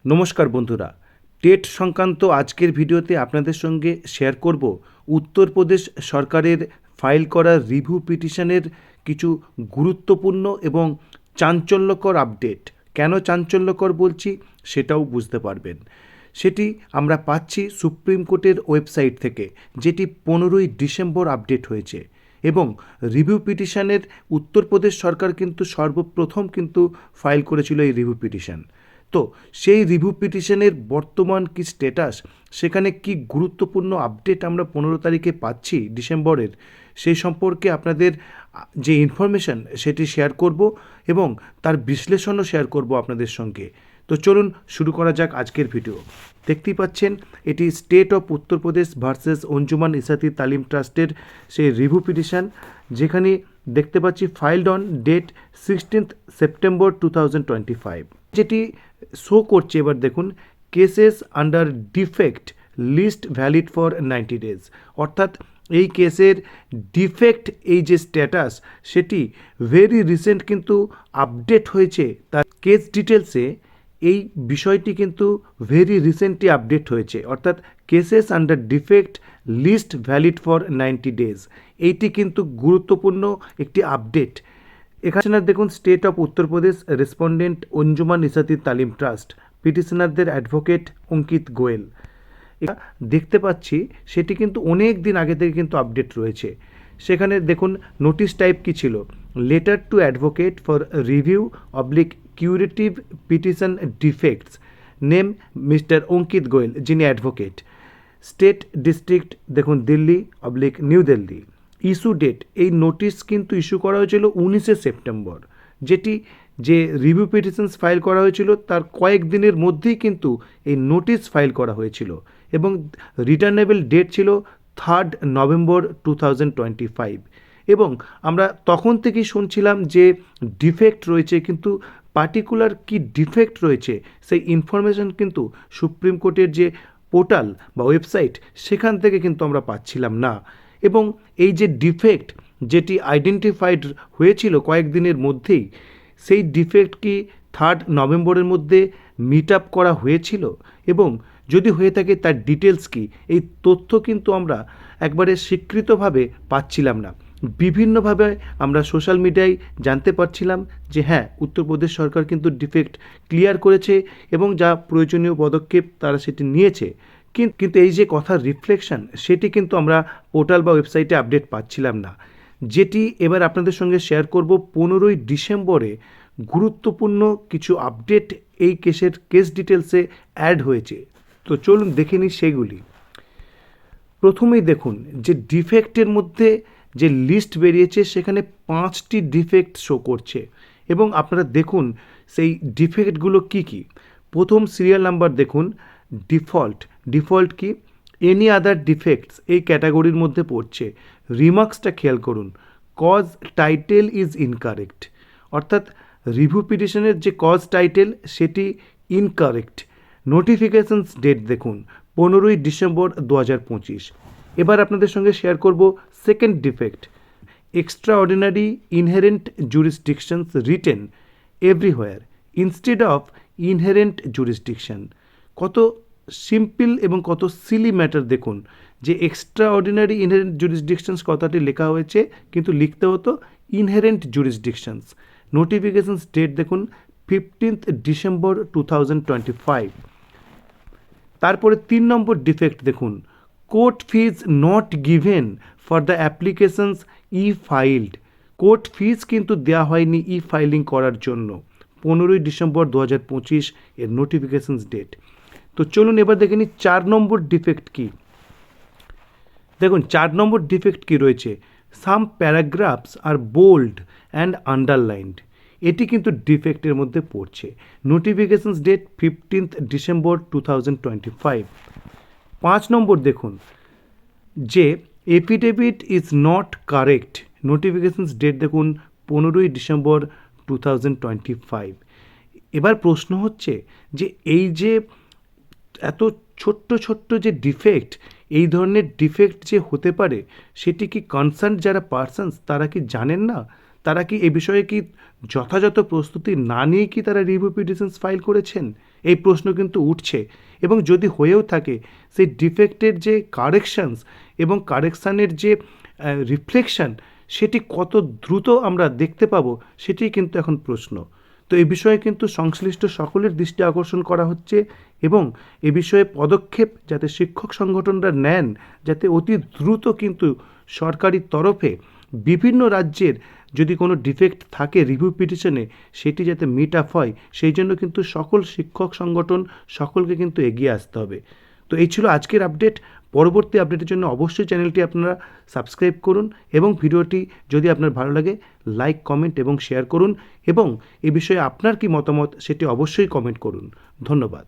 নমস্কার বন্ধুরা, টেট সংক্রান্ত আজকের ভিডিওতে আপনাদের সঙ্গে শেয়ার করব উত্তরপ্রদেশ সরকারের ফাইল করা রিভিউ পিটিশনের কিছু গুরুত্বপূর্ণ এবং চাঞ্চল্যকর আপডেট। কেন চাঞ্চল্যকর বলছি সেটাও বুঝতে পারবেন। সেটি আমরা পাচ্ছি সুপ্রিম কোর্টের ওয়েবসাইট থেকে, যেটি 15ই ডিসেম্বর আপডেট হয়েছে। এবং রিভিউ পিটিশনের উত্তরপ্রদেশ সরকার কিন্তু সর্বপ্রথম ফাইল করেছিল এই রিভিউ পিটিশন। তো সেই রিভিউ পিটিশনের বর্তমান কি স্ট্যাটাস, সেখানে কি গুরুত্বপূর্ণ আপডেট আমরা 15 তারিখে পাচ্ছি ডিসেম্বরের, সেই সম্পর্কে আপনাদের যে ইনফরমেশন সেটি শেয়ার করব এবং তার বিশ্লেষণও শেয়ার করব আপনাদের সঙ্গে। তো চলুন শুরু করা যাক আজকের ভিডিও। দেখতেই পাচ্ছেন এটি state of Uttar Pradesh versus Anjuman Ishaat Taleem ট্রাস্টের সেই রিভিউ পিটিশন, যেখানে দেখতে পাচ্ছি ফাইলড অন ডেট 16 সেপ্টেম্বর 2025, যেটি শো করছে। এবার দেখুন, cases under defect list valid for 90 days, অর্থাৎ এই কেসের ডিফেক্ট এই যে স্ট্যাটাস সেটি ভেরি রিসেন্ট আপডেট হয়েছে। তার কেস ডিটেলসে এই বিষয়টি ভেরি রিসেন্টলি আপডেট হয়েছে, অর্থাৎ cases under defect list valid for 90 days. এইটি গুরুত্বপূর্ণ একটি আপডেট। এখানে দেখুন, state of Uttar Pradesh respondent Anjuman Ishaat Taleem trust, পিটিশনারদের অ্যাডভোকেট অঙ্কিত গোয়েল। এটা দেখতে পাচ্ছি সেটি অনেক দিন আগে থেকে আপডেট রয়েছে। সেখানে দেখুন নোটিশ টাইপ কি ছিল, letter to advocate for review oblique curative petition defects, name mister Ankit Goel, যিনি অ্যাডভোকেট, স্টেট ডিস্ট্রিক্ট দেখুন Delhi oblique New Delhi. Issue date, এই নোটিশ ইস্যু করা হয়েছিল 19 সেপ্টেম্বর, যেটি যে রিভিউ পিটিশনস ফাইল করা হয়েছিল তার কয়েকদিনের মধ্যেই এই নোটিশ ফাইল করা হয়েছিল এবং রিটার্নেবল ডেট ছিল 3 নভেম্বর 2025। এবং আমরা তখন থেকেই শুনছিলাম যে ডিফেক্ট রয়েছে, পার্টিকুলার কি ডিফেক্ট রয়েছে সেই ইনফরমেশন সুপ্রিম কোর্টের যে পোর্টাল বা ওয়েবসাইট সেখান থেকে আমরা পাচ্ছিলাম না। এবং এই যে ডিফেক্ট যেটি আইডেন্টিফাইড হয়েছিল কয়েকদিনের মধ্যেই, সেই ডিফেক্ট কি 3 নভেম্বরের মধ্যে মিট আপ করা হয়েছিল, এবং যদি হয়ে থাকে তার ডিটেলস কি, এই তথ্য আমরা একবারে স্বীকৃতভাবে পাচ্ছিলাম না। বিভিন্নভাবে আমরা সোশ্যাল মিডিয়ায় জানতে পারছিলাম যে হ্যাঁ, উত্তরপ্রদেশ সরকার ডিফেক্ট ক্লিয়ার করেছে এবং যা প্রয়োজনীয় পদক্ষেপ তারা সেটি নিয়েছে, কিন্তু এই যে কথার রিফ্লেকশন সেটি আমরা পোর্টাল বা ওয়েবসাইটে আপডেট পাচ্ছিলাম না, যেটি এবার আপনাদের সঙ্গে শেয়ার করব। 15ই ডিসেম্বরে গুরুত্বপূর্ণ কিছু আপডেট এই কেস ডিটেলসে অ্যাড হয়েছে। তো চলুন দেখে নিই সেগুলি। প্রথমেই দেখুন যে ডিফেক্টের মধ্যে যে লিস্ট বেরিয়েছে সেখানে 5টি ডিফেক্ট শো করছে এবং আপনারা দেখুন সেই ডিফেক্টগুলো কি কি। প্রথম সিরিয়াল নাম্বার দেখুন, ডিফল্ট কি, এনি আদার ডিফেক্টস এই ক্যাটাগরির মধ্যে পড়ছে। রিমার্কসটা খেয়াল করুন, কজ টাইটেল ইজ ইনকারেক্ট, অর্থাৎ রিভিউ পিটিশনের যে কজ টাইটেল সেটি ইনকারেক্ট। নোটিফিকেশনস ডেট দেখুন 15ই ডিসেম্বর 2025। এবার আপনাদের সঙ্গে শেয়ার করব second defect, extra ordinary inherent জুরিসডিকশনস written everywhere instead of inherent jurisdiction. কত সিম্পল এবং কত সিলি ম্যাটার দেখুন, যে এক্সট্রা অর্ডিনারি ইনহেরেন্ট জুরিসডিকশনস কথাটি লেখা হয়েছে লিখতে হতো ইনহেরেন্ট জুরিসডিকশনস। নোটিফিকেশনস ডেট দেখুন 15 ডিসেম্বর 2025। তারপরে 3 নম্বর ডিফেক্ট দেখুন, court fees not given for the applications e filed. Court fees দেওয়া হয়নি ই ফাইলিং করার জন্য। 15ই ডিসেম্বর 2025 এর নোটিফিকেশনস ডেট। তো চলুন এবার দেখে নিই 4 নম্বর ডিফেক্ট কি। দেখুন 4 নম্বর ডিফেক্ট কি রয়েছে, some paragraphs are bold and underlined. এটি ডিফেক্টের মধ্যে পড়ছে। Notifications date 15 December 2025। 5 নম্বর দেখুন, যে affidavit is not correct. Notifications date দেখুন 15ই ডিসেম্বর 2025। এবার প্রশ্ন হচ্ছে যে এই যে এত ছোট্ট যে ডিফেক্ট, এই ধরনের ডিফেক্ট যে হতে পারে সেটি কি কনসার্ন যারা পার্সনস তারা কি জানেন না? তারা কি এ বিষয়ে কি যথাযথ প্রস্তুতি না নিয়ে কি তারা রিভিউ পিটিশনস ফাইল করেছেন? এই প্রশ্ন কিন্তু উঠছে। এবং যদি হয়েও থাকে, সেই ডিফেক্টের যে কারেকশানস এবং কারেকশানের যে রিফ্লেকশান, সেটি কত দ্রুত আমরা দেখতে পাবো, সেটিই কিন্তু এখন প্রশ্ন। তো এই বিষয়ে কিন্তু সংশ্লিষ্ট সকলের দৃষ্টি আকর্ষণ করা হচ্ছে এবং এ বিষয়ে পদক্ষেপ যাতে শিক্ষক সংগঠনরা নেন, যাতে অতি দ্রুত কিন্তু সরকারি তরফে বিভিন্ন রাজ্যের যদি কোনো ডিফেক্ট থাকে রিভিউ পিটিশনে, সেটি যাতে মিট আপ হয়, সেই জন্য কিন্তু সকল শিক্ষক সংগঠন সকলকে কিন্তু এগিয়ে আসতে হবে। তো এই ছিল আজকের আপডেট। পরবর্তী আপডেটের জন্য অবশ্যই চ্যানেলটি আপনারা সাবস্ক্রাইব করুন এবং ভিডিওটি যদি আপনার ভালো লাগে লাইক, কমেন্ট এবং শেয়ার করুন এবং এ বিষয়ে আপনার কি মতামত সেটি অবশ্যই কমেন্ট করুন। ধন্যবাদ।